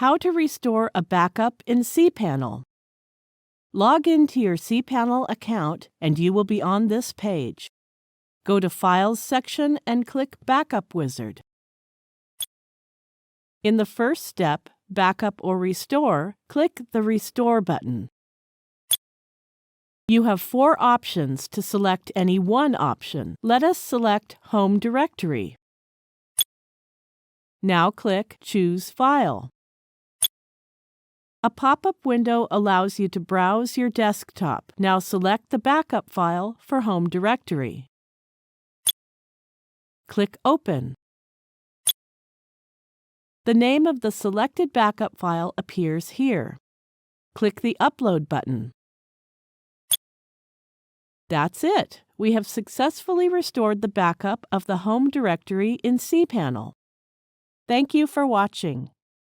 How to restore a backup in cPanel. Log into your cPanel account and you will be on this page. Go to Files section and click Backup Wizard. In the first step, Backup or Restore, click the Restore button. You have 4 options to select any one option. Let us select Home Directory. Now click Choose File. A pop-up window allows you to browse your desktop. Now select the backup file for Home Directory. Click Open. The name of the selected backup file appears here. Click the Upload button. That's it. We have successfully restored the backup of the Home Directory in cPanel. Thank you for watching.